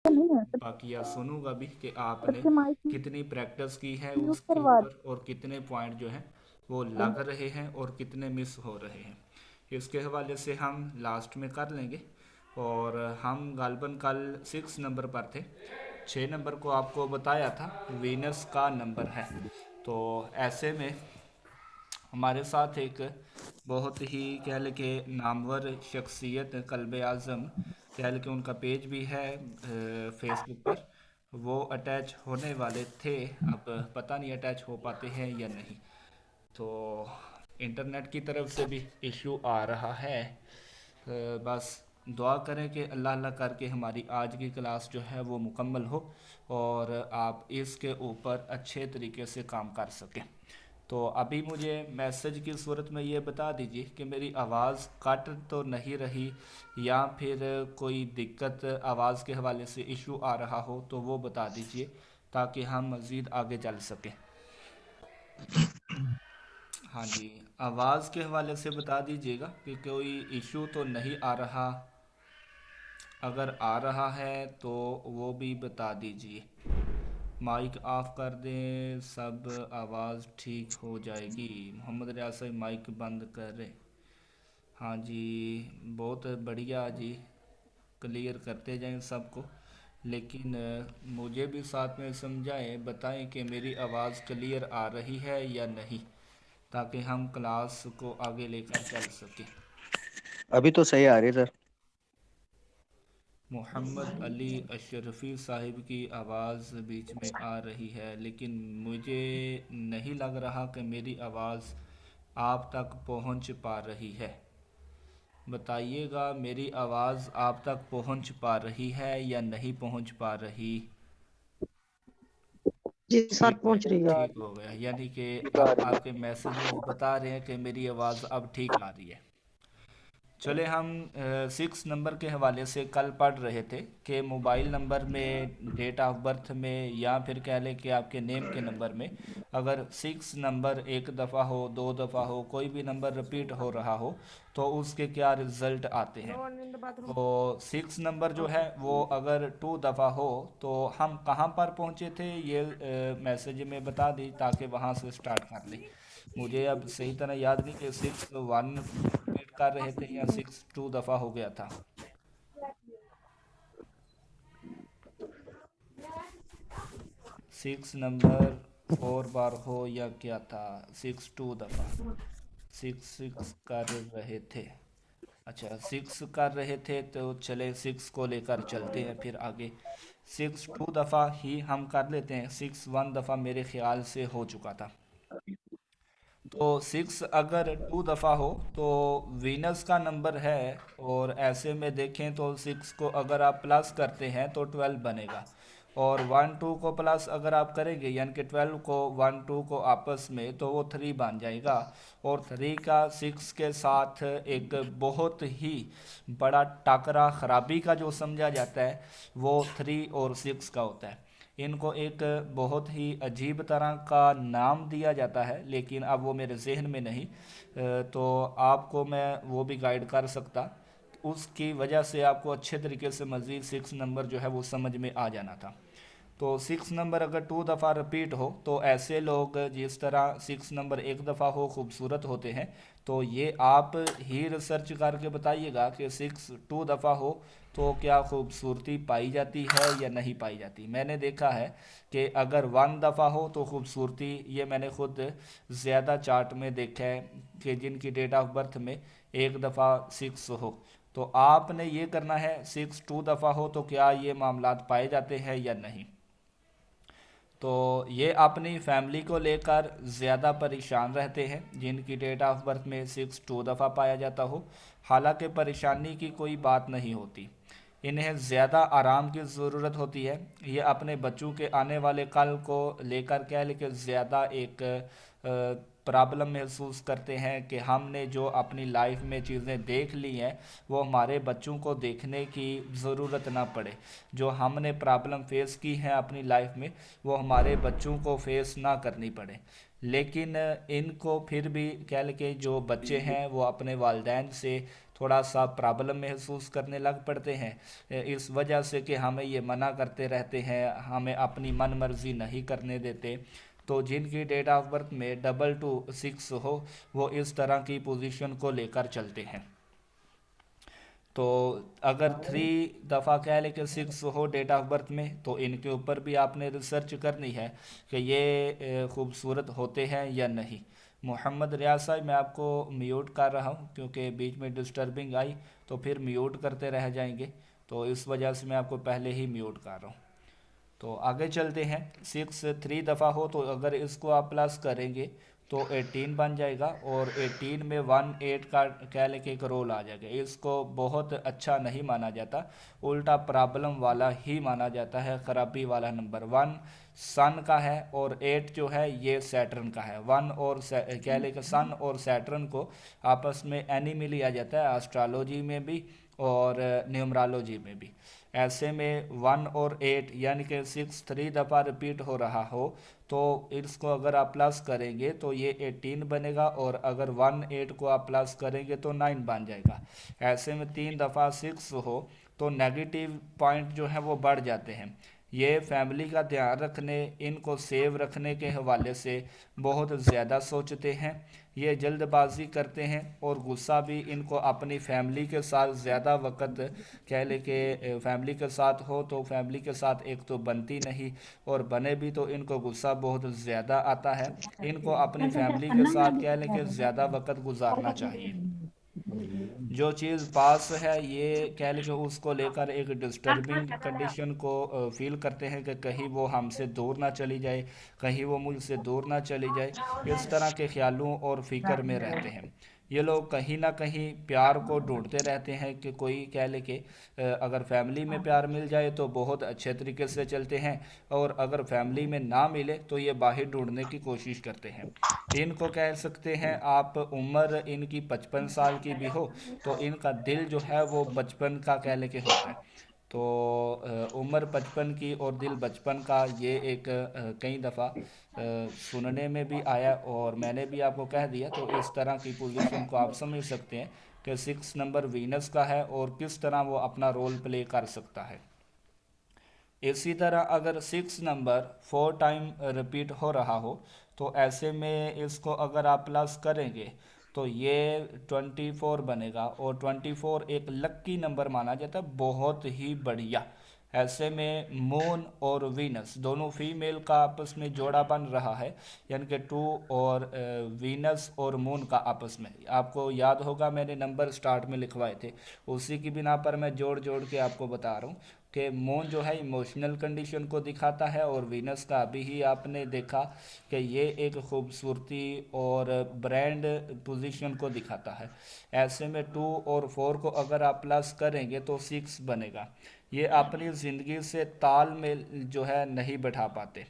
बाकी या सुनूंगा भी कि आपने कितनी प्रैक्टिस की है उसके करवा ऊपर और कितने पॉइंट जो हैं वो दें। लग रहे हैं और कितने मिस हो रहे हैं। इसके हवाले से हम लास्ट में कर लेंगे। और हम गालबन कल 6 नंबर पर थे। 6 नंबर को आपको बताया था वीनस का नंबर है। तो ऐसे में हमारे साथ एक बहुत ही कह लें कि नामवर शख्सियत कल्ब आज़म, कह लें कि उनका पेज भी है फेसबुक पर, वो अटैच होने वाले थे। अब पता नहीं अटैच हो पाते हैं या नहीं। तो इंटरनेट की तरफ से भी इशू आ रहा है। बस दुआ करें कि अल्लाह अल्लाह करके हमारी आज की क्लास जो है वो मुकम्मल हो और आप इसके ऊपर अच्छे तरीके से काम कर सकें। तो अभी मुझे मैसेज की सूरत में ये बता दीजिए कि मेरी आवाज़ कट तो नहीं रही या फिर कोई दिक्कत आवाज़ के हवाले से इशू आ रहा हो तो वो बता दीजिए ताकि हम मज़ीद आगे चल सकें। हाँ जी, आवाज़ के हवाले से बता दीजिएगा कि कोई इशू तो नहीं आ रहा। अगर आ रहा है तो वो भी बता दीजिए। माइक ऑफ कर दें, सब आवाज़ ठीक हो जाएगी। मोहम्मद रियासत माइक बंद करें। हाँ जी, बहुत बढ़िया जी। क्लियर करते जाएं सबको। लेकिन मुझे भी साथ में समझाएं, बताएं कि मेरी आवाज़ क्लियर आ रही है या नहीं, ताकि हम क्लास को आगे लेकर चल सकें। अभी तो सही आ रही है सर। मोहम्मद अली अशरफ़ी साहिब की आवाज़ बीच में आ रही है, लेकिन मुझे नहीं लग रहा कि मेरी आवाज़ आप तक पहुंच पा रही है। बताइएगा मेरी आवाज़ आप तक पहुंच पा रही है या नहीं पहुंच पा रही। जी सर, ठीक है, पहुंच रही है। ठीक हो गया, यानी कि अब आपके मैसेजेस बता रहे हैं कि मेरी आवाज़ अब ठीक आ रही है। चले हम 6 नंबर के हवाले से कल पढ़ रहे थे कि मोबाइल नंबर में, डेट ऑफ बर्थ में, या फिर कह लें कि आपके नेम के नंबर में अगर 6 नंबर एक दफ़ा हो, 2 दफ़ा हो, कोई भी नंबर रिपीट हो रहा हो तो उसके क्या रिज़ल्ट आते हैं। तो 6 नंबर जो है वो अगर 2 दफ़ा हो तो हम कहाँ पर पहुँचे थे ये मैसेज में बता दी ताकि वहाँ से स्टार्ट कर लें। मुझे अब सही तरह याद नहीं कि 6 1 रिपीट कर रहे थे या 6 2 दफ़ा हो गया था। 6 नंबर 4 बार हो या क्या था, 6 2 दफ़ा, 6 6 कर रहे थे। अच्छा, 6 कर रहे थे तो चले 6 को लेकर चलते हैं फिर आगे। 6 2 दफ़ा ही हम कर लेते हैं, 6 1 दफ़ा मेरे ख्याल से हो चुका था। तो 6 अगर 2 दफ़ा हो तो वीनस का नंबर है। और ऐसे में देखें तो 6 को अगर आप प्लस करते हैं तो 12 बनेगा। और 1 2 को प्लस अगर आप करेंगे यानी कि 12 को 1 2 को आपस में, तो वो 3 बन जाएगा। और 3 का 6 के साथ एक बहुत ही बड़ा टाकरा खराबी का जो समझा जाता है वो 3 और 6 का होता है। इनको एक बहुत ही अजीब तरह का नाम दिया जाता है, लेकिन अब वो मेरे जहन में नहीं। तो आपको मैं वो भी गाइड कर सकता, उसकी वजह से आपको अच्छे तरीके से मज़ीद 6 नंबर जो है वो समझ में आ जाना था। तो 6 नंबर अगर 2 दफ़ा रिपीट हो तो ऐसे लोग जिस तरह 6 नंबर एक दफ़ा हो खूबसूरत होते हैं। तो ये आप ही रिसर्च करके बताइएगा कि 6 2 दफ़ा हो तो क्या खूबसूरती पाई जाती है या नहीं पाई जाती। मैंने देखा है कि अगर 1 दफ़ा हो तो खूबसूरती, ये मैंने खुद ज़्यादा चार्ट में देखा है कि जिनकी डेट ऑफ बर्थ में एक दफ़ा 6 हो। तो आपने ये करना है, 6 2 दफ़ा हो तो क्या ये मामलात पाए जाते हैं या नहीं। तो ये अपनी फैमिली को लेकर ज़्यादा परेशान रहते हैं जिनकी डेट ऑफ बर्थ में 6 2 दफ़ा पाया जाता हो। हालांकि परेशानी की कोई बात नहीं होती, इन्हें ज़्यादा आराम की ज़रूरत होती है। ये अपने बच्चों के आने वाले कल को लेकर कह लेकर ज़्यादा एक प्रॉब्लम महसूस करते हैं कि हमने जो अपनी लाइफ में चीज़ें देख ली हैं वो हमारे बच्चों को देखने की ज़रूरत ना पड़े। जो हमने प्रॉब्लम फेस की है अपनी लाइफ में वो हमारे बच्चों को फेस ना करनी पड़े। लेकिन इनको फिर भी कह लें कि जो बच्चे हैं वो अपने वालदैन से थोड़ा सा प्रॉब्लम महसूस करने लग पड़ते हैं, इस वजह से कि हमें ये मना करते रहते हैं, हमें अपनी मन मर्जी नहीं करने देते। तो जिनकी डेट ऑफ बर्थ में 226 हो, वो इस तरह की पोजीशन को लेकर चलते हैं। तो अगर 3 दफ़ा कह लें कि 6 हो डेट ऑफ बर्थ में, तो इनके ऊपर भी आपने रिसर्च करनी है कि ये खूबसूरत होते हैं या नहीं। मोहम्मद रियाज साहब, मैं आपको म्यूट कर रहा हूँ क्योंकि बीच में डिस्टर्बिंग आई तो फिर म्यूट करते रह जाएंगे, तो इस वजह से मैं आपको पहले ही म्यूट कर रहा हूँ। तो आगे चलते हैं। 6 3 दफ़ा हो तो अगर इसको आप प्लस करेंगे तो 18 बन जाएगा, और 18 में 1 8 का कह लें कि एक रोल आ जाएगा। इसको बहुत अच्छा नहीं माना जाता, उल्टा प्रॉब्लम वाला ही माना जाता है, खराबी वाला नंबर। 1 सन का है और 8 जो है ये सैटर्न का है। कह लें कि सन और सैटर्न को आपस में एनिमी लिया जाता है, एस्ट्रोलॉजी में भी और न्यूमरोलॉजी में भी। ऐसे में 1 और 8 यानी कि 6 3 दफ़ा रिपीट हो रहा हो तो इसको अगर आप प्लस करेंगे तो ये 18 बनेगा, और अगर 1 8 को आप प्लस करेंगे तो 9 बन जाएगा। ऐसे में 3 दफ़ा 6 हो तो नेगेटिव पॉइंट जो है वो बढ़ जाते हैं। ये फैमिली का ध्यान रखने, इनको सेव रखने के हवाले से बहुत ज़्यादा सोचते हैं। ये जल्दबाजी करते हैं, और गुस्सा भी इनको अपनी फैमिली के साथ ज़्यादा वक्त कह ले कि फैमिली के साथ हो तो फैमिली के साथ एक तो बनती नहीं, और बने भी तो इनको गुस्सा बहुत ज़्यादा आता है। इनको अपनी फैमिली के साथ कह लें कि ज़्यादा वक्त गुजारना चाहिए। जो चीज़ पास है ये कह लें कि उसको लेकर एक डिस्टर्बिंग कंडीशन को फील करते हैं कि कहीं वो हमसे दूर ना चली जाए, कहीं वो मुझसे दूर ना चली जाए। इस तरह के ख्यालों और फिक्र में रहते हैं। ये लोग कहीं ना कहीं प्यार को ढूंढते रहते हैं कि कोई कह ले कि अगर फैमिली में प्यार मिल जाए तो बहुत अच्छे तरीके से चलते हैं, और अगर फैमिली में ना मिले तो ये बाहर ढूंढने की कोशिश करते हैं। इनको कह सकते हैं आप, उम्र इनकी 55 साल की भी हो तो इनका दिल जो है वो बचपन का कह लेके होता है। तो उम्र 55 की और दिल बचपन का, ये एक कई दफ़ा सुनने में भी आया और मैंने भी आपको कह दिया। तो इस तरह की पोजीशन को आप समझ सकते हैं कि 6 नंबर वीनस का है और किस तरह वो अपना रोल प्ले कर सकता है। इसी तरह अगर 6 नंबर 4 टाइम रिपीट हो रहा हो तो ऐसे में इसको अगर आप प्लस करेंगे तो ये 24 बनेगा, और 24 एक लक्की नंबर माना जाता है, बहुत ही बढ़िया। ऐसे में मून और वीनस दोनों फीमेल का आपस में जोड़ा बन रहा है, यानी कि 2 और वीनस और मून का आपस में। आपको याद होगा मैंने नंबर स्टार्ट में लिखवाए थे, उसी की बिना पर मैं जोड़ जोड़ के आपको बता रहा हूँ कि मून जो है इमोशनल कंडीशन को दिखाता है, और वीनस का अभी ही आपने देखा कि ये एक खूबसूरती और ब्रांड पोजीशन को दिखाता है। ऐसे में 2 और 4 को अगर आप प्लस करेंगे तो 6 बनेगा। ये अपनी ज़िंदगी से तालमेल जो है नहीं बैठा पाते,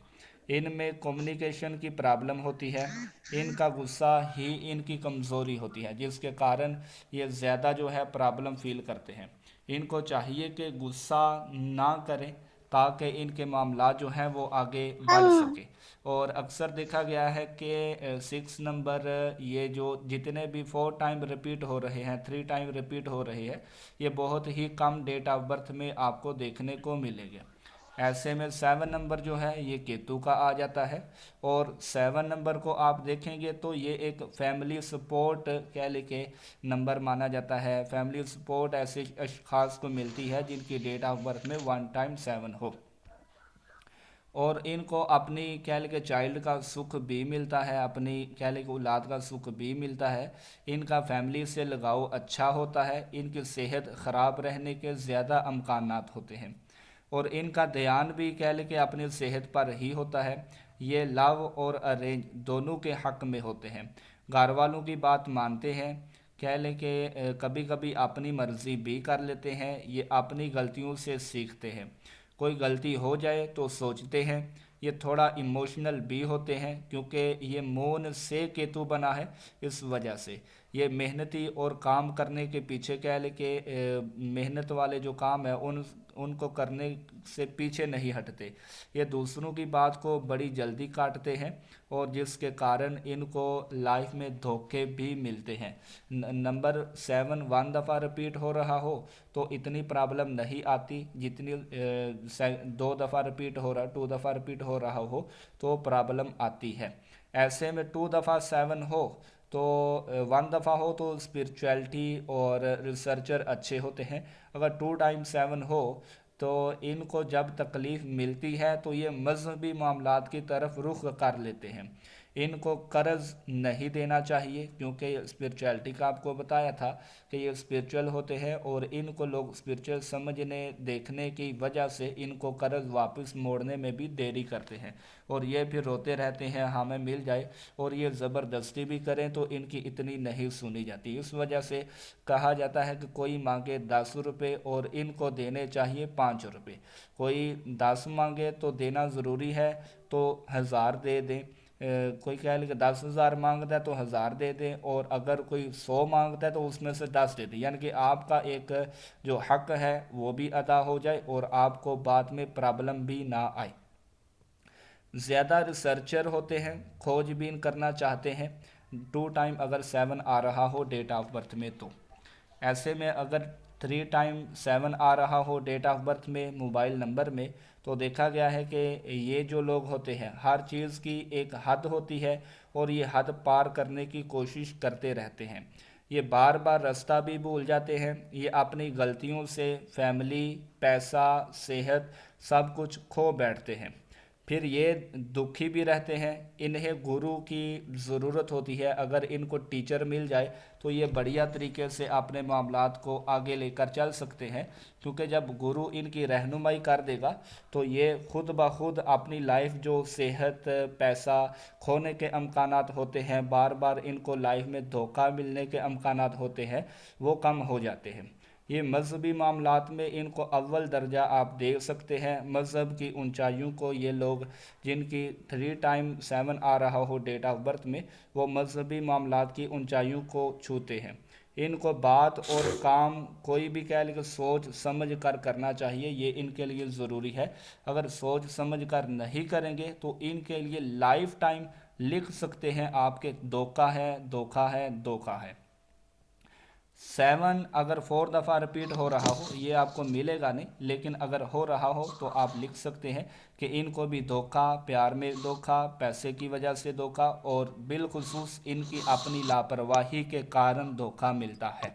इनमें कम्युनिकेशन की प्रॉब्लम होती है, इनका गुस्सा ही इनकी कमज़ोरी होती है, जिसके कारण ये ज़्यादा जो है प्रॉब्लम फील करते हैं। इनको चाहिए कि गुस्सा ना करें ताकि इनके मामला जो हैं वो आगे बढ़ सके। और अक्सर देखा गया है कि 6 नंबर ये जो जितने भी 4 टाइम रिपीट हो रहे हैं, 3 टाइम रिपीट हो रहे हैं, ये बहुत ही कम डेट ऑफ बर्थ में आपको देखने को मिलेंगे। ऐसे में 7 नंबर जो है ये केतु का आ जाता है, और 7 नंबर को आप देखेंगे तो ये एक फैमिली सपोर्ट कह लेके नंबर माना जाता है। फैमिली सपोर्ट ऐसे अशखास को मिलती है जिनकी डेट ऑफ बर्थ में 1 टाइम 7 हो, और इनको अपनी कह लें चाइल्ड का सुख भी मिलता है, अपनी कह लें औलाद का सुख भी मिलता है। इनका फैमिली से लगाव अच्छा होता है, इनकी सेहत ख़राब रहने के ज़्यादा अमकानात होते हैं, और इनका ध्यान भी कह लें कि अपनी सेहत पर ही होता है। ये लव और अरेंज दोनों के हक़ में होते हैं, घर वालों की बात मानते हैं, कह लें कि कभी कभी अपनी मर्ज़ी भी कर लेते हैं। ये अपनी गलतियों से सीखते हैं, कोई गलती हो जाए तो सोचते हैं। ये थोड़ा इमोशनल भी होते हैं क्योंकि ये मून से केतु बना है, इस वजह से ये मेहनती और काम करने के पीछे क्या है कि मेहनत वाले जो काम है उनको करने से पीछे नहीं हटते। ये दूसरों की बात को बड़ी जल्दी काटते हैं और जिसके कारण इनको लाइफ में धोखे भी मिलते हैं। नंबर 7 1 दफ़ा रिपीट हो रहा हो तो इतनी प्रॉब्लम नहीं आती जितनी 2 दफ़ा रिपीट हो रहा 2 दफ़ा रिपीट हो रहा हो तो प्रॉब्लम आती है। ऐसे में 2 दफ़ा 7 हो तो 1 दफ़ा हो तो स्पिरिचुअलिटी और रिसर्चर अच्छे होते हैं। अगर 2 टाइम 7 हो तो इनको जब तकलीफ़ मिलती है तो ये मजहबी मामलात की तरफ रुख कर लेते हैं। इनको कर्ज नहीं देना चाहिए क्योंकि स्पिरिचुअलिटी का आपको बताया था कि ये स्पिरिचुअल होते हैं और इनको लोग स्पिरिचुअल समझने देखने की वजह से इनको कर्ज वापस मोड़ने में भी देरी करते हैं और ये फिर रोते रहते हैं हमें मिल जाए, और ये ज़बरदस्ती भी करें तो इनकी इतनी नहीं सुनी जाती। इस वजह से कहा जाता है कि कोई मांगे 10 रुपये और इनको देने चाहिए 5 रुपये। कोई 10 मांगे तो देना ज़रूरी है तो 1000 दे दें। कोई कह ले कि 10,000 मांगता है तो 1000 दे दें, और अगर कोई 100 मांगता है तो उसमें से 10 दे दें, यानी कि आपका एक जो हक है वो भी अदा हो जाए और आपको बाद में प्रॉब्लम भी ना आए। ज़्यादा रिसर्चर होते हैं, खोजबीन करना चाहते हैं। 2 टाइम अगर 7 आ रहा हो डेट ऑफ बर्थ में तो ऐसे में अगर 3 टाइम 7 आ रहा हो डेट ऑफ बर्थ में मोबाइल नंबर में तो देखा गया है कि ये जो लोग होते हैं हर चीज़ की एक हद होती है और ये हद पार करने की कोशिश करते रहते हैं। ये बार बार रास्ता भी भूल जाते हैं। ये अपनी गलतियों से फैमिली, पैसा, सेहत सब कुछ खो बैठते हैं। फिर ये दुखी भी रहते हैं। इन्हें गुरु की ज़रूरत होती है। अगर इनको टीचर मिल जाए तो ये बढ़िया तरीके से अपने मामलात को आगे लेकर चल सकते हैं, क्योंकि जब गुरु इनकी रहनुमाई कर देगा तो ये खुद ब खुद अपनी लाइफ जो सेहत, पैसा खोने के अमकानात होते हैं, बार बार इनको लाइफ में धोखा मिलने के अमकानात होते हैं, वो कम हो जाते हैं। ये मजहबी मामलात में इनको अव्वल दर्जा आप दे सकते हैं। मज़हब की ऊंचाइयों को ये लोग जिनकी 3 टाइम 7 आ रहा हो डेट ऑफ बर्थ में वो मजहबी मामलात की ऊंचाइयों को छूते हैं। इनको बात और काम कोई भी कह लेकिन सोच समझ कर करना चाहिए, ये इनके लिए ज़रूरी है। अगर सोच समझ कर नहीं करेंगे तो इनके लिए लाइफ टाइम लिख सकते हैं आपके धोखा है, धोखा है, धोखा है। 7 अगर 4 दफ़ा रिपीट हो रहा हो ये आपको मिलेगा नहीं, लेकिन अगर हो रहा हो तो आप लिख सकते हैं कि इनको भी धोखा, प्यार में धोखा, पैसे की वजह से धोखा और बिलखुसूस इनकी अपनी लापरवाही के कारण धोखा मिलता है।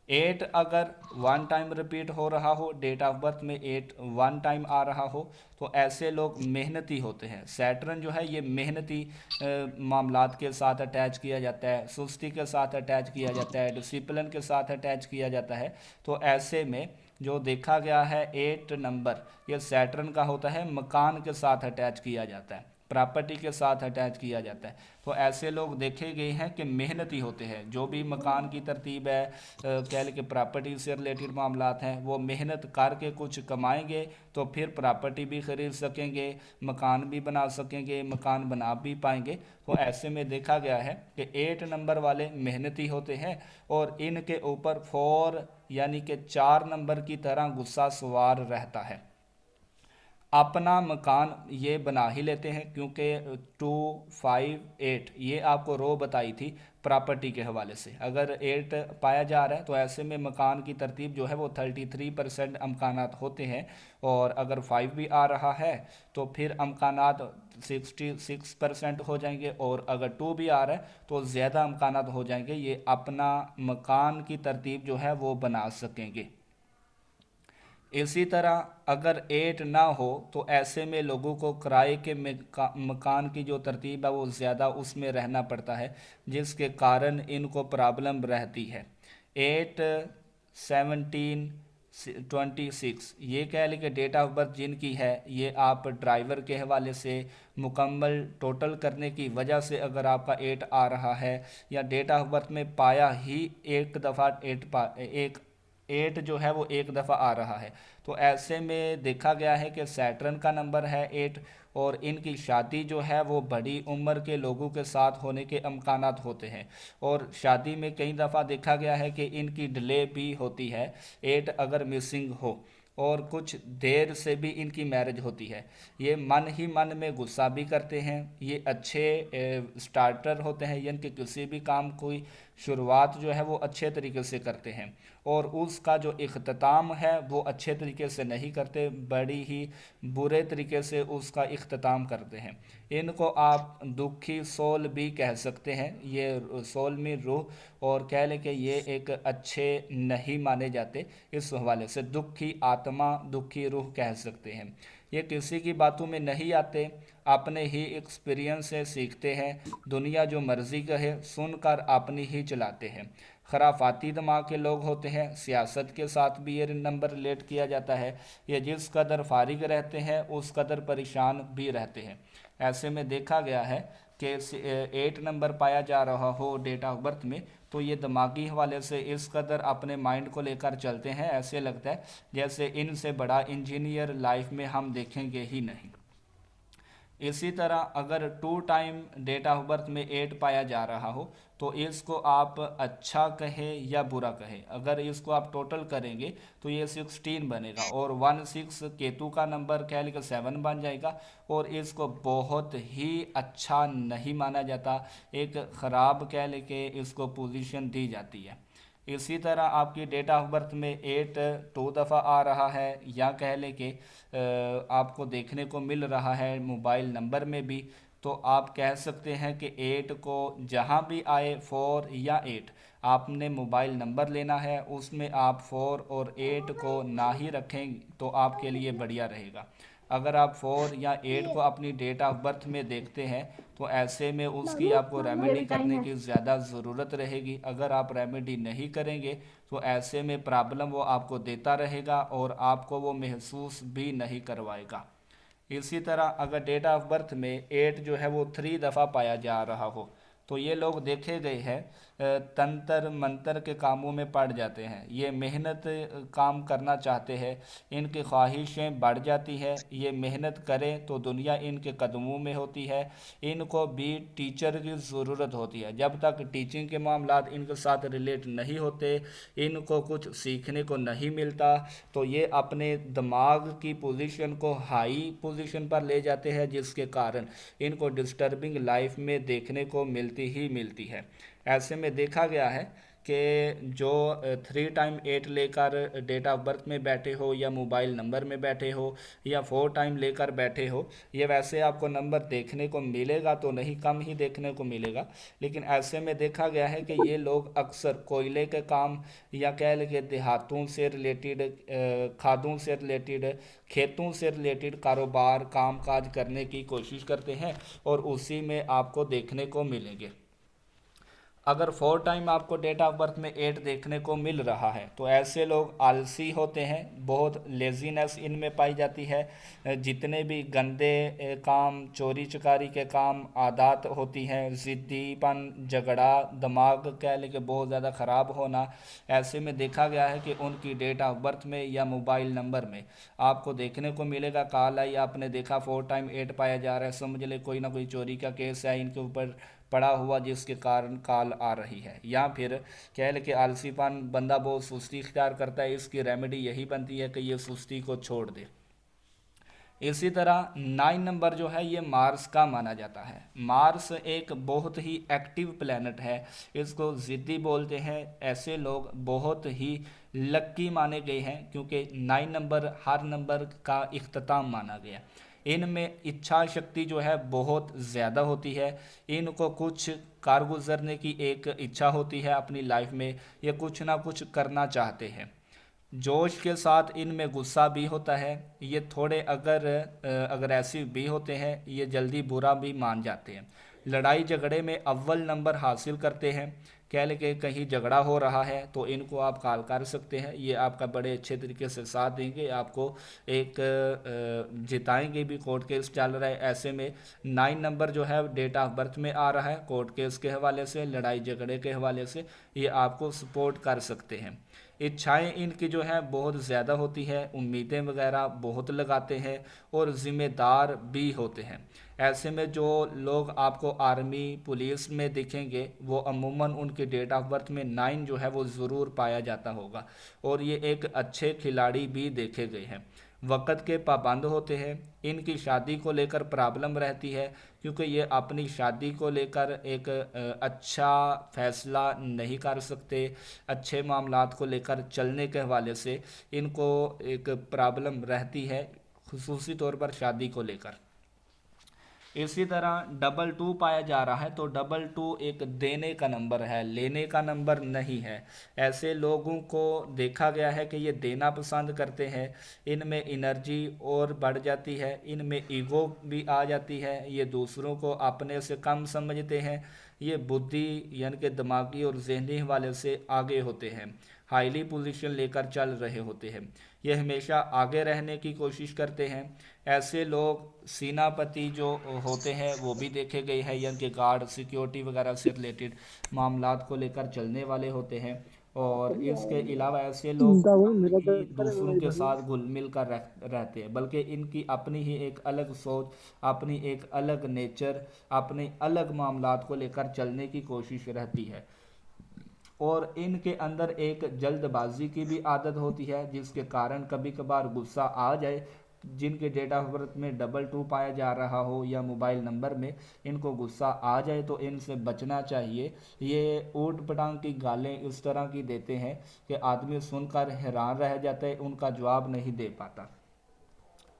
8 अगर 1 टाइम रिपीट हो रहा हो डेट ऑफ बर्थ में 8 1 टाइम आ रहा हो तो ऐसे लोग मेहनती होते हैं। सैटर्न जो है ये मेहनती मामलात के साथ अटैच किया जाता है, सुस्ती के साथ अटैच किया जाता है, डिसिप्लिन के साथ अटैच किया जाता है। तो ऐसे में जो देखा गया है 8 नंबर ये सैटर्न का होता है, मकान के साथ अटैच किया जाता है, प्रॉपर्टी के साथ अटैच किया जाता है। तो ऐसे लोग देखे गए हैं कि मेहनती होते हैं। जो भी मकान की तरतीब है, कह लें कि प्रॉपर्टी से रिलेटेड मामलात हैं, वो मेहनत करके कुछ कमाएंगे तो फिर प्रॉपर्टी भी ख़रीद सकेंगे, मकान भी बना सकेंगे, मकान बना भी पाएंगे। तो ऐसे में देखा गया है कि 8 नंबर वाले मेहनती होते हैं और इनके ऊपर 4 यानी कि 4 नंबर की तरह गुस्सा सवार रहता है। अपना मकान ये बना ही लेते हैं क्योंकि 2 5 8 ये आपको रो बताई थी प्रॉपर्टी के हवाले से। अगर 8 पाया जा रहा है तो ऐसे में मकान की तरतीब जो है वो 33% अमकानात होते हैं, और अगर 5 भी आ रहा है तो फिर अमकानात 66% हो जाएंगे, और अगर 2 भी आ रहा है तो ज़्यादा अमकानात हो जाएंगे। ये अपना मकान की तरतीब जो है वो बना सकेंगे। इसी तरह अगर 8 ना हो तो ऐसे में लोगों को किराए के मकान की जो तरतीब है वो ज़्यादा उसमें रहना पड़ता है, जिसके कारण इनको प्रॉब्लम रहती है। 8 17 26 ये कह लें कि डेट ऑफ बर्थ जिनकी है ये आप ड्राइवर के हवाले से मुकम्मल टोटल करने की वजह से अगर आपका 8 आ रहा है, या डेट ऑफ बर्थ में पाया ही एक दफ़ा 8 एक 8 जो है वो एक दफ़ा आ रहा है। तो ऐसे में देखा गया है कि सैटर्न का नंबर है 8, और इनकी शादी जो है वो बड़ी उम्र के लोगों के साथ होने के अमकानात होते हैं, और शादी में कई दफ़ा देखा गया है कि इनकी डिले भी होती है 8 अगर मिसिंग हो, और कुछ देर से भी इनकी मैरिज होती है। ये मन ही मन में गुस्सा भी करते हैं, ये अच्छे स्टार्टर होते हैं, यानी कि किसी भी काम कोई शुरुआत जो है वो अच्छे तरीके से करते हैं, और उसका जो इख्तिताम है वो अच्छे तरीके से नहीं करते, बड़ी ही बुरे तरीके से उसका इख्तिताम करते हैं। इनको आप दुखी सोल भी कह सकते हैं, ये सोल में रूह, और कह लें कि ये एक अच्छे नहीं माने जाते। इस हवाले से दुखी आत्मा, दुखी रूह कह सकते हैं। ये किसी की बातों में नहीं आते, अपने ही एक्सपीरियंस से सीखते हैं, दुनिया जो मर्ज़ी कहे सुनकर अपनी ही चलाते हैं। खराफाती दिमाग के लोग होते हैं, सियासत के साथ भी ये नंबर रिलेट किया जाता है। ये जिस कदर फारिग रहते हैं उस कदर परेशान भी रहते हैं। ऐसे में देखा गया है कि 8 नंबर पाया जा रहा हो डेट ऑफ बर्थ में, तो ये दिमागी हवाले से इस कदर अपने माइंड को लेकर चलते हैं, ऐसे लगता है जैसे इनसे बड़ा इंजीनियर लाइफ में हम देखेंगे ही नहीं। इसी तरह अगर 2 टाइम डेट ऑफ बर्थ में 8 पाया जा रहा हो, तो इसको आप अच्छा कहे या बुरा कहे, अगर इसको आप टोटल करेंगे तो ये 16 बनेगा, और 16 केतु का नंबर कह लेकर 7 बन जाएगा, और इसको बहुत ही अच्छा नहीं माना जाता, एक ख़राब कह लेके इसको पोजीशन दी जाती है। इसी तरह आपकी डेट ऑफ बर्थ में 8 2 दफ़ा आ रहा है, या कह लें कि आपको देखने को मिल रहा है मोबाइल नंबर में भी, तो आप कह सकते हैं कि 8 को जहां भी आए 4 या 8, आपने मोबाइल नंबर लेना है, उसमें आप 4 और 8 को ना ही रखें तो आपके लिए बढ़िया रहेगा। अगर आप 4 या 8 को अपनी डेट ऑफ बर्थ में देखते हैं, तो ऐसे में उसकी आपको रेमेडी करने की ज़्यादा ज़रूरत रहेगी। अगर आप रेमेडी नहीं करेंगे तो ऐसे में प्रॉब्लम वो आपको देता रहेगा, और आपको वो महसूस भी नहीं करवाएगा। इसी तरह अगर डेट ऑफ बर्थ में 8 जो है वो 3 दफ़ा पाया जा रहा हो, तो ये लोग देखे गए हैं तंत्र मंत्र के कामों में पड़ जाते हैं, ये मेहनत काम करना चाहते हैं, इनकी ख्वाहिशें बढ़ जाती है, ये मेहनत करें तो दुनिया इनके कदमों में होती है। इनको भी टीचर की ज़रूरत होती है, जब तक टीचिंग के मामलात इनके साथ रिलेट नहीं होते, इनको कुछ सीखने को नहीं मिलता, तो ये अपने दिमाग की पोजीशन को हाई पोजीशन पर ले जाते हैं, जिसके कारण इनको डिस्टर्बिंग लाइफ में देखने को मिलती ही मिलती है। ऐसे में देखा गया है कि जो 3 टाइम 8 लेकर डेट ऑफ बर्थ में बैठे हो, या मोबाइल नंबर में बैठे हो, या 4 टाइम लेकर बैठे हो, ये वैसे आपको नंबर देखने को मिलेगा तो नहीं, कम ही देखने को मिलेगा, लेकिन ऐसे में देखा गया है कि ये लोग अक्सर कोयले के काम, या कह लें देहातों से रिलेटेड, खादों से रिलेटेड, खेतों से रिलेटेड कारोबार काम काज करने की कोशिश करते हैं, और उसी में आपको देखने को मिलेंगे। अगर 4 टाइम आपको डेट ऑफ बर्थ में 8 देखने को मिल रहा है, तो ऐसे लोग आलसी होते हैं, बहुत लेजीनेस इनमें पाई जाती है, जितने भी गंदे काम, चोरी चकारी के काम, आदत होती हैं, ज़िद्दीपन, झगड़ा, दिमाग कह लें कि बहुत ज़्यादा ख़राब होना, ऐसे में देखा गया है कि उनकी डेट ऑफ बर्थ में या मोबाइल नंबर में आपको देखने को मिलेगा काला, या आपने देखा 4 टाइम 8 पाया जा रहा है, समझ ले कोई ना कोई चोरी का केस है इनके ऊपर पड़ा हुआ, जिसके कारण काल आ रही है, या फिर कह ले कि आलसीपन, बंदा बहुत सुस्ती इख्तियार करता है, इसकी रेमेडी यही बनती है कि ये सुस्ती को छोड़ दे। इसी तरह 9 नंबर जो है ये मार्स का माना जाता है। मार्स एक बहुत ही एक्टिव प्लेनेट है, इसको ज़िद्दी बोलते हैं। ऐसे लोग बहुत ही लक्की माने गए हैं, क्योंकि 9 नंबर हर नंबर का इख्तिताम माना गया। इनमें इच्छा शक्ति जो है बहुत ज़्यादा होती है, इनको कुछ कार गुजरने की एक इच्छा होती है अपनी लाइफ में, ये कुछ ना कुछ करना चाहते हैं। जोश के साथ इनमें गुस्सा भी होता है, ये थोड़े अगर अग्रेसिव भी होते हैं, ये जल्दी बुरा भी मान जाते हैं। लड़ाई झगड़े में अव्वल नंबर हासिल करते हैं। कह लें कि कहीं झगड़ा हो रहा है तो इनको आप कॉल कर सकते हैं, ये आपका बड़े अच्छे तरीके से साथ देंगे, आपको एक जिताएंगे भी। कोर्ट केस चल रहा है, ऐसे में 9 नंबर जो है डेट ऑफ बर्थ में आ रहा है, कोर्ट केस के हवाले से, लड़ाई झगड़े के हवाले से ये आपको सपोर्ट कर सकते हैं। इच्छाएं इनकी जो है बहुत ज़्यादा होती है, उम्मीदें वगैरह बहुत लगाते हैं और ज़िम्मेदार भी होते हैं। ऐसे में जो लोग आपको आर्मी पुलिस में दिखेंगे वो अमूमन उनके डेट ऑफ बर्थ में 9 जो है वो ज़रूर पाया जाता होगा, और ये एक अच्छे खिलाड़ी भी देखे गए हैं। वक़्त के पाबंद होते हैं। इनकी शादी को लेकर प्रॉब्लम रहती है, क्योंकि ये अपनी शादी को लेकर एक अच्छा फ़ैसला नहीं कर सकते। अच्छे मामलात को लेकर चलने के हवाले से इनको एक प्रॉब्लम रहती है, खुसूसी तौर पर शादी को लेकर। इसी तरह डबल टू पाया जा रहा है, तो डबल टू एक देने का नंबर है, लेने का नंबर नहीं है। ऐसे लोगों को देखा गया है कि ये देना पसंद करते हैं। इनमें एनर्जी और बढ़ जाती है, इनमें ईगो भी आ जाती है, ये दूसरों को अपने से कम समझते हैं। ये बुद्धि यानी कि दिमागी और जहनी हवाले से आगे होते हैं, हाईली पोजीशन लेकर चल रहे होते हैं। ये हमेशा आगे रहने की कोशिश करते हैं। ऐसे लोग सेनापति जो होते हैं वो भी देखे गए हैं, यानी कि गार्ड सिक्योरिटी वगैरह से रिलेटेड मामलात को लेकर चलने वाले होते हैं। और इसके अलावा ऐसे लोग ही दूसरों के साथ घुल मिल कर रहते हैं, बल्कि इनकी अपनी ही एक अलग सोच, अपनी एक अलग नेचर, अपने अलग मामलात को लेकर चलने की कोशिश रहती है। और इनके अंदर एक जल्दबाजी की भी आदत होती है, जिसके कारण कभी कभार गुस्सा आ जाए। जिनके डेट ऑफ बर्थ में डबल टू पाया जा रहा हो या मोबाइल नंबर में इनको गुस्सा आ जाए तो इनसे बचना चाहिए। ये ऊट पटांग की गालें इस तरह की देते हैं कि आदमी सुनकर हैरान रह जाता है, उनका जवाब नहीं दे पाता।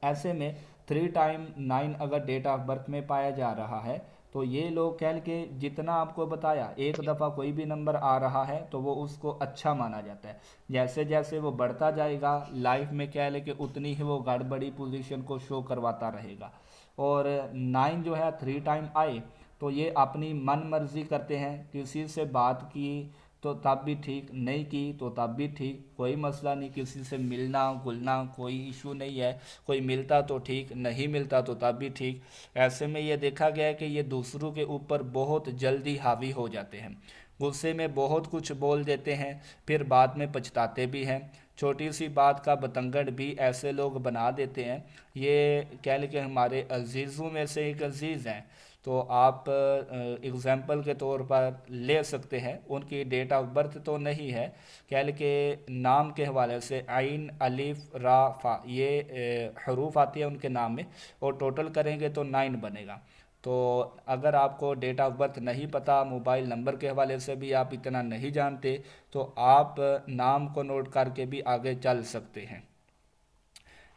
ऐसे में 3 टाइम 9 अगर डेट ऑफ बर्थ में पाया जा रहा है, तो ये लोग कह के जितना आपको बताया, एक दफ़ा कोई भी नंबर आ रहा है तो वो उसको अच्छा माना जाता है। जैसे जैसे वो बढ़ता जाएगा लाइफ में, कह ले कि उतनी ही वो गड़बड़ी पोजीशन को शो करवाता रहेगा। और 9 जो है 3 टाइम आए तो ये अपनी मन मर्जी करते हैं। किसी से बात की तो तब भी ठीक, नहीं की तो तब भी ठीक, कोई मसला नहीं। किसी से मिलना घुलना कोई इशू नहीं है, कोई मिलता तो ठीक, नहीं मिलता तो तब भी ठीक। ऐसे में ये देखा गया है कि ये दूसरों के ऊपर बहुत जल्दी हावी हो जाते हैं, गुस्से में बहुत कुछ बोल देते हैं, फिर बाद में पछताते भी हैं। छोटी सी बात का बतंगड़ भी ऐसे लोग बना देते हैं। ये कह लें कि हमारे अजीज़ों में से एक अजीज़ हैं, तो आप एग्ज़ाम्पल के तौर पर ले सकते हैं। उनकी डेट ऑफ बर्थ तो नहीं है, कह लें कि नाम के हवाले से आइन अलिफ रा फा ये हरूफ आती है उनके नाम में, और टोटल करेंगे तो 9 बनेगा। तो अगर आपको डेट ऑफ बर्थ नहीं पता, मोबाइल नंबर के हवाले से भी आप इतना नहीं जानते, तो आप नाम को नोट करके भी आगे चल सकते हैं।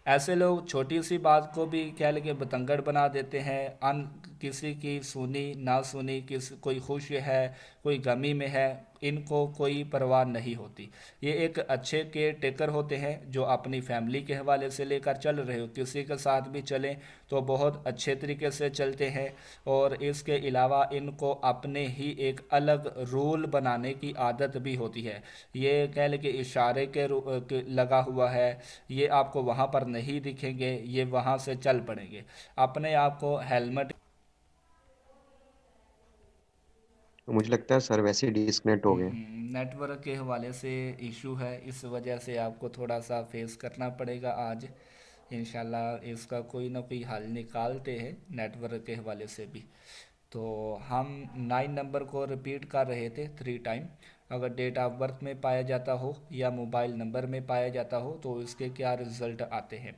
ऐसे लोग छोटी सी बात को भी कह लेंगे बतंगड़ बना देते हैं। अन किसी की सुनी ना सुनी, कोई खुश है कोई गमी में है, इनको कोई परवाह नहीं होती। ये एक अच्छे केयर टेकर होते हैं जो अपनी फैमिली के हवाले से लेकर चल रहे हो, किसी के साथ भी चलें तो बहुत अच्छे तरीके से चलते हैं। और इसके अलावा इनको अपने ही एक अलग रूल बनाने की आदत भी होती है। ये कह लें कि इशारे के लगा हुआ है, ये आपको वहाँ पर नहीं दिखेंगे, ये वहाँ से चल पड़ेंगे। अपने आप को हेलमेट। तो मुझे लगता है सर वैसे ही डिस्कनेक्ट हो गए। नेटवर्क के हवाले से इशू है, इस वजह से आपको थोड़ा सा फेस करना पड़ेगा आज। इंशाल्लाह इसका कोई ना कोई हल निकालते हैं नेटवर्क के हवाले से भी। तो हम 9 नंबर को रिपीट कर रहे थे 3 टाइम। अगर डेट ऑफ बर्थ में पाया जाता हो या मोबाइल नंबर में पाया जाता हो तो इसके क्या रिज़ल्ट आते हैं।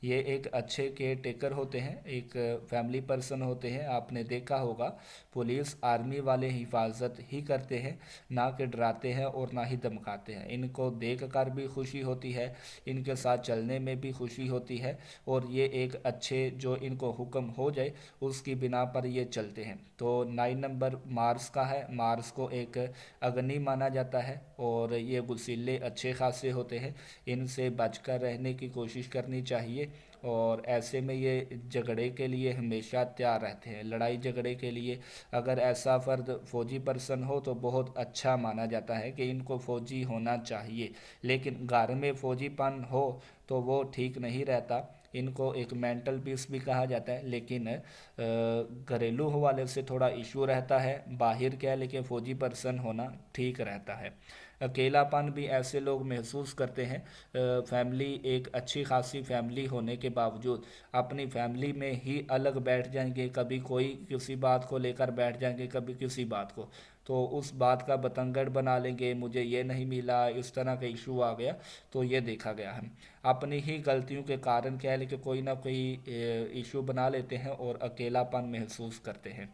ये एक अच्छे केयर टेकर होते हैं, एक फैमिली पर्सन होते हैं। आपने देखा होगा पुलिस आर्मी वाले हिफाजत ही करते हैं, ना कि डराते हैं और ना ही धमकाते हैं। इनको देख कर भी खुशी होती है, इनके साथ चलने में भी खुशी होती है, और ये एक अच्छे जो इनको हुक्म हो जाए उसकी बिना पर ये चलते हैं। तो 9 नंबर मार्स का है, मार्स को एक अग्नि माना जाता है, और ये गुस्सीले अच्छे खासे होते हैं। इनसे बचकर रहने की कोशिश करनी चाहिए। और ऐसे में ये झगड़े के लिए हमेशा तैयार रहते हैं, लड़ाई झगड़े के लिए। अगर ऐसा फ़र्द फ़ौजी पर्सन हो तो बहुत अच्छा माना जाता है कि इनको फ़ौजी होना चाहिए, लेकिन घर में फ़ौजीपन हो तो वो ठीक नहीं रहता। इनको एक मेंटल पीस भी कहा जाता है, लेकिन घरेलू हवाले से थोड़ा इशू रहता है। बाहर क्या है, लेकिन फौजी पर्सन होना ठीक रहता है। अकेलापन भी ऐसे लोग महसूस करते हैं, फैमिली एक अच्छी खासी फैमिली होने के बावजूद अपनी फैमिली में ही अलग बैठ जाएंगे, कभी कोई किसी बात को लेकर बैठ जाएंगे, कभी किसी बात को, तो उस बात का बतंगड़ बना लेंगे, मुझे ये नहीं मिला, इस तरह का इशू आ गया। तो ये देखा गया है, अपनी ही गलतियों के कारण क्या है, लेकिन कोई ना कोई इशू बना लेते हैं और अकेलापन महसूस करते हैं।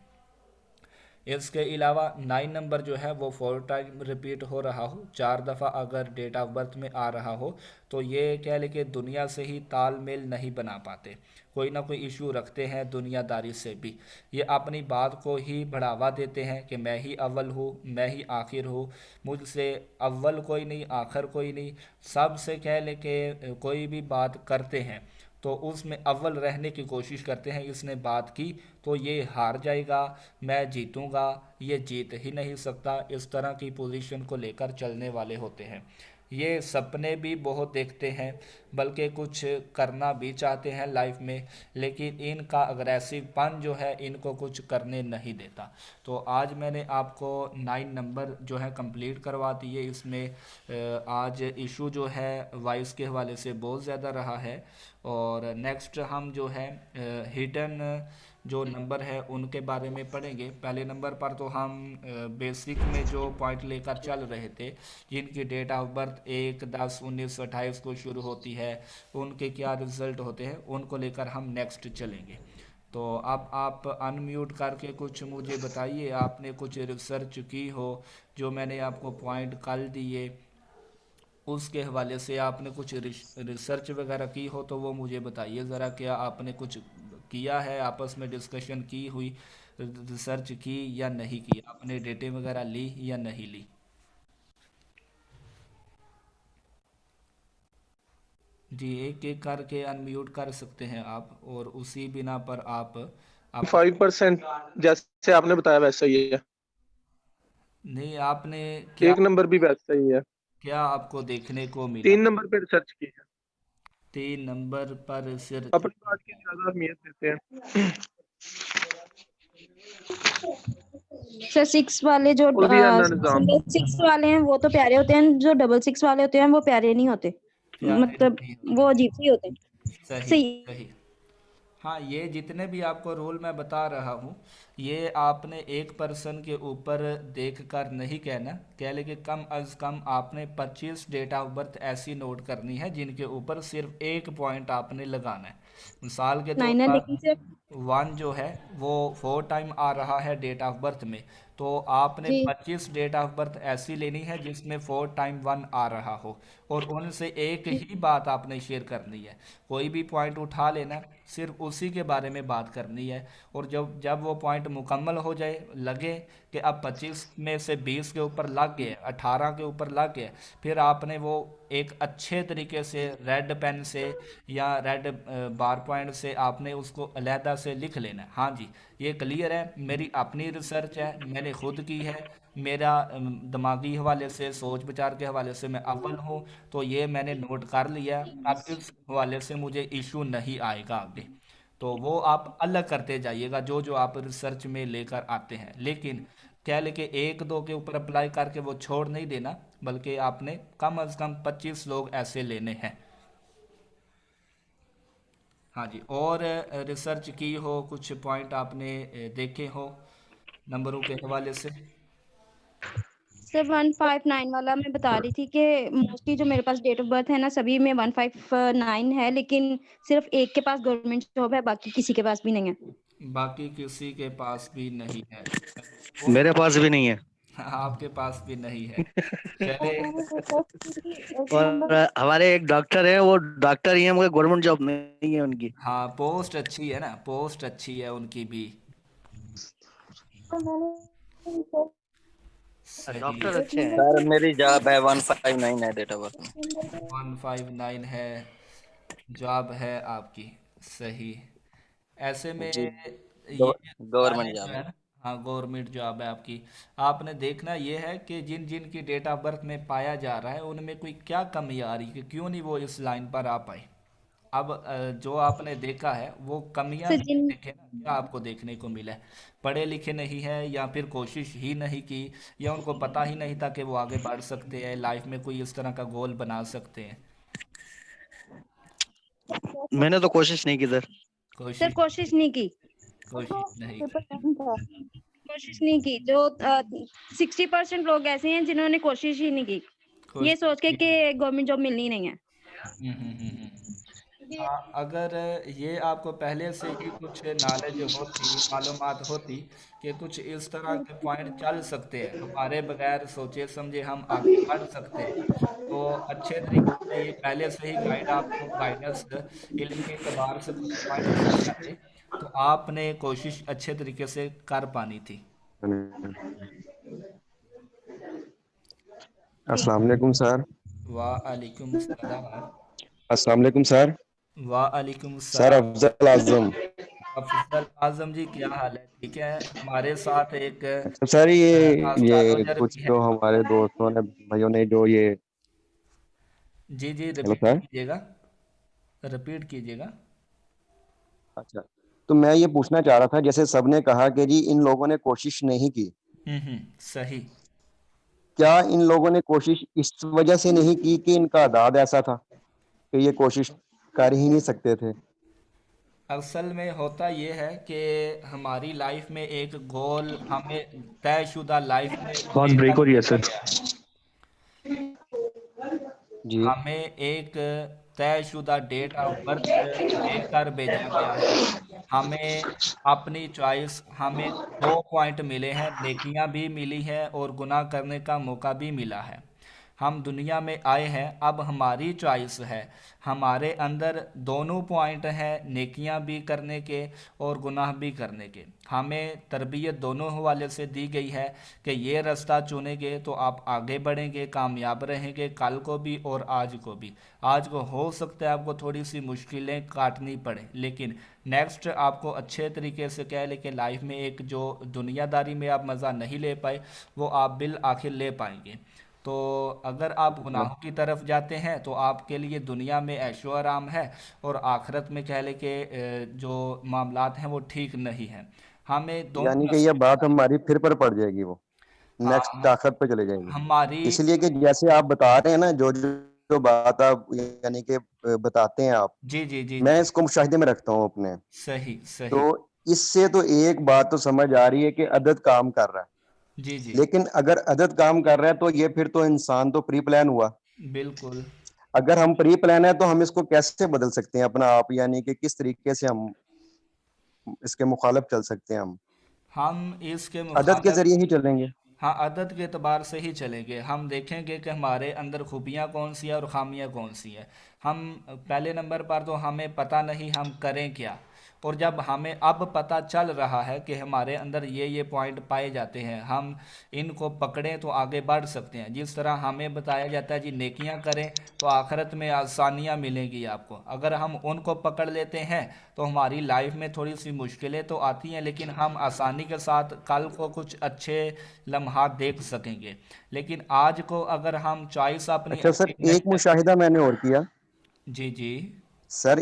इसके अलावा 9 नंबर जो है वो 4 टाइम रिपीट हो रहा हो, 4 दफ़ा अगर डेट ऑफ बर्थ में आ रहा हो, तो ये क्या है कि दुनिया से ही तालमेल नहीं बना पाते, कोई ना कोई इशू रखते हैं दुनियादारी से भी। ये अपनी बात को ही बढ़ावा देते हैं कि मैं ही अव्वल हूँ, मैं ही आखिर हूँ, मुझसे अव्वल कोई नहीं, आखिर कोई नहीं। सबसे क्या है लेके कोई भी बात करते हैं तो उसमें अव्वल रहने की कोशिश करते हैं, इसने बात की तो ये हार जाएगा, मैं जीतूंगा, ये जीत ही नहीं सकता, इस तरह की पोजीशन को लेकर चलने वाले होते हैं। ये सपने भी बहुत देखते हैं, बल्कि कुछ करना भी चाहते हैं लाइफ में, लेकिन इनका अग्रेसिवपन जो है इनको कुछ करने नहीं देता। तो आज मैंने आपको 9 नंबर जो है कंप्लीट करवा दिए। इसमें आज इशू जो है वॉइस के हवाले से बहुत ज़्यादा रहा है। और नेक्स्ट हम जो है हिडन जो नंबर है उनके बारे में पढ़ेंगे। पहले नंबर पर तो हम बेसिक में जो पॉइंट लेकर चल रहे थे, जिनकी डेट ऑफ बर्थ 1, 10, 19, 28 को शुरू होती है, उनके क्या रिजल्ट होते हैं उनको लेकर हम नेक्स्ट चलेंगे। तो अब आप अनम्यूट करके कुछ मुझे बताइए, आपने कुछ रिसर्च की हो, जो मैंने आपको पॉइंट कल दिए उसके हवाले से आपने कुछ रिसर्च वगैरह की हो तो वो मुझे बताइए ज़रा, क्या आपने कुछ किया है, आपस में डिस्कशन की हुई, रिसर्च की या नहीं की, आपने डेटे वगैरह ली या नहीं ली? जी, एक एक करके अनम्यूट कर सकते हैं आप, और उसी बिना पर आप 5% जैसे आपने बताया वैसा ही है। नहीं, आपने क्या, 1 नंबर भी वैसा ही है। क्या आपको देखने को मिला? 3 नंबर पे रिसर्च की है। 3 नंबर पर सिर्फ? अपनी बात की ज्यादा अहमियत देते हैं। सर सिक्स वाले जो कुल भी अन्ना निजाम। सिंगल सिक्स वाले हैं वो तो प्यारे होते हैं, जो डबल सिक्स वाले होते हैं वो प्यारे नहीं होते, प्यारे मतलब नहीं वो होते। अजीब से होते हैं। सही सही। सही। हाँ, ये जितने भी आपको रूल मैं बता रहा हूँ, ये आपने एक पर्सन के ऊपर देख कर नहीं कहना, कह लेके कम अज़ कम आपने 25 डेट ऑफ बर्थ ऐसी नोट करनी है जिनके ऊपर सिर्फ एक पॉइंट आपने लगाना है। मिसाल के तौर नाइन है पर लेकिन सिर्फ। 1 जो है वो 4 टाइम आ रहा है डेट ऑफ बर्थ में, तो आपने जी। 25 डेट ऑफ बर्थ ऐसी लेनी है जिसमें 4 टाइम 1 आ रहा हो, और उनसे एक ही बात आपने शेयर करनी है। कोई भी पॉइंट उठा लेना, सिर्फ उसी के बारे में बात करनी है। और जब जब वो पॉइंट मुकम्मल हो जाए, लगे कि अब 25 में से 20 के ऊपर लग गए, 18 के ऊपर लग गए, फिर आपने वो एक अच्छे तरीके से रेड पेन से या रेड बार पॉइंट से आपने उसको अलहदा से लिख लेना है। हाँ जी, ये क्लियर है, मेरी अपनी रिसर्च है, मैंने खुद की है, मेरा दिमागी हवाले से, सोच विचार के हवाले से मैं अव्वल हूँ, तो ये मैंने नोट कर लिया। अब इस हवाले से मुझे इशू नहीं आएगा आगे। तो वो आप अलग करते जाइएगा जो जो आप रिसर्च में लेकर आते हैं, लेकिन क्या लेके एक दो के ऊपर अप्लाई करके वो छोड़ नहीं देना, बल्कि आपने कम अज़ कम 25 लोग ऐसे लेने हैं। हाँ जी, और रिसर्च की हो, कुछ पॉइंट आपने देखे हो नंबरों के हवाले से? सर 159 वाला मैं बता रही थी कि मोस्टली जो मेरे पास डेट ऑफ बर्थ है ना सभी में 159 है, लेकिन सिर्फ एक के पास गवर्नमेंट जॉब है, बाकी किसी के पास भी नहीं है। बाकी किसी के पास भी नहीं है? और मेरे पास भी नहीं है। आपके पास भी नहीं है? चले। एक और नंबर। हमारे एक डॉक्टर है, वो डॉक्टर ही है मगर गवर्नमेंट जॉब नहीं है उनकी। हाँ, पोस्ट अच्छी है ना, पोस्ट अच्छी है उनकी भी। सही। डॉक्टर एक अच्छे हैं। नंबर सर पे। मेरी जॉब है 159 है डेट ऑफ बर्थ में। 159 है जॉब है आपकी? सही। ऐसे में जी, ये सारे गवर्नमेंट जो जॉब है है। ना, हाँ गवर्नमेंट जॉब है आपकी। आपने देखना ये है कि जिन जिन की डेट ऑफ बर्थ में पाया जा रहा है उनमें कोई क्या कमी आ रही है, कि क्यों नहीं वो इस लाइन पर आ पाए। अब जो आपने देखा है वो कमियां सर नहीं जिन देखे ना, क्या आपको देखने को मिला है? पढ़े लिखे नहीं है, या फिर कोशिश ही नहीं की, या उनको पता ही नहीं था कि वो आगे बढ़ सकते हैं, लाइफ में कोई इस तरह का गोल बना सकते हैं? मैंने तो कोशिश नहीं की सर। सर कोशिश कोशिश नहीं की। कोशिश नहीं पेपर की। टाइम था। कोशिश नहीं की। जो 60% लोग ऐसे हैं जिन्होंने कोशिश ही नहीं की, ये सोच के कोशिश कि गवर्नमेंट जॉब मिलनी नहीं है। हाँ, अगर ये आपको पहले से ही कुछ नॉलेज होती, मालूमात होती कि कुछ इस तरह के पॉइंट चल सकते हैं, हमारे बगैर सोचे समझे हम आगे बढ़ सकते हैं, तो अच्छे तरीके से ये पहले से ही गाइड आपको गाइडेंस इल्म के एतबार से कुछ पॉइंट मिल जाते, तो आपने कोशिश अच्छे तरीके से कर पानी थी। अस्सलाम वालेकुम सर। वालेकुम सलाम। अस्सलाम वालेकुम सर। वालेकुम सर सलाम। अफजल आजम। अफजल आजम जी, क्या हाल है? ठीक है। हमारे साथ एक अच्छा सर, ये एस्ट्रोलॉजर कुछ भी है। जो हमारे दोस्तों ने, भाइयों ने जो ये, जी जी, हेलो रिपीट सर। कीजिएगा, रिपीट कीजिएगा। अच्छा, तो मैं ये पूछना चाह रहा था, जैसे सबने कहा कि जी इन लोगों ने कोशिश नहीं की, सही। क्या इन लोगों ने कोशिश इस वजह से नहीं की कि इनका आदाद ऐसा था कि ये कोशिश कर ही नहीं सकते थे? असल में होता ये है कि हमारी लाइफ में एक गोल हमें तयशुदा लाइफ में आवाज ब्रेक देकर हो रही है भेजा सर। गया है। जी। हमें एक तयशुदा डेट ऑफ बर्थ देकर भेजा गया है। हमें अपनी चॉइस, हमें 2 पॉइंट मिले हैं, नेकियां भी मिली है और गुनाह करने का मौका भी मिला है। हम दुनिया में आए हैं, अब हमारी चॉइस है। हमारे अंदर दोनों पॉइंट हैं, नेकियां भी करने के और गुनाह भी करने के। हमें तरबियत दोनों हवाले से दी गई है कि ये रास्ता चुनेंगे तो आप आगे बढ़ेंगे, कामयाब रहेंगे, कल को भी और आज को भी। आज को हो सकता है आपको थोड़ी सी मुश्किलें काटनी पड़े, लेकिन नेक्स्ट आपको अच्छे तरीके से क्या है, लेकिन लाइफ में एक जो दुनियादारी में आप मज़ा नहीं ले पाए, वो आप बिल आखिर ले पाएंगे। तो अगर आप गुनाहों की तरफ जाते हैं तो आपके लिए दुनिया में ऐशो आराम है, और आखिरत में कह ले कि जो मामलात हैं वो ठीक नहीं हैं। हमें दोनों यानी कि ये रास्ते बात अपनाने। हमारी फिर पर पड़ जाएगी, वो हाँ, नेक्स्ट आखिरत पे चले जाएंगे। हमारी। इसलिए कि जैसे आप बता रहे हैं ना, जो बात आप यानी कि बताते हैं आप, जी जी जी जी। मैं इसको मुशाहिदे में रखता हूँ अपने। सही तो सही। इससे तो एक बात तो समझ आ रही है कि अदद काम कर रहा है, जी जी। लेकिन अगर अदद काम कर रहा है तो ये फिर तो इंसान तो प्री प्लान हुआ। बिल्कुल। अगर हम प्री प्लान है तो हम इसको कैसे बदल सकते हैं अपना आप, यानी कि किस तरीके से हम इसके मुखालिफ चल सकते हैं? हम हम इसके अदद के मुखालिफ। जरिए ही चलेंगे। हाँ, आदत के एतबार से ही चलेंगे। हम देखेंगे कि हमारे अंदर खूबियाँ कौन सी है और खामियाँ कौन सी है। हम पहले नंबर पर तो हमें पता नहीं हम करें क्या, और जब हमें अब पता चल रहा है कि हमारे अंदर ये पॉइंट पाए जाते हैं, हम इनको पकड़ें तो आगे बढ़ सकते हैं। जिस तरह हमें बताया जाता है जी नेकियां करें तो आखिरत में आसानियां मिलेंगी आपको, अगर हम उनको पकड़ लेते हैं तो हमारी लाइफ में थोड़ी सी मुश्किलें तो आती हैं, लेकिन हम आसानी के साथ कल को कुछ अच्छे लम्हात देख सकेंगे। लेकिन आज को अगर हम चॉइस अपनी अच्छा सर, अच्छी नहीं एक मुशाहिदा मैंने और किया जी जी। सर।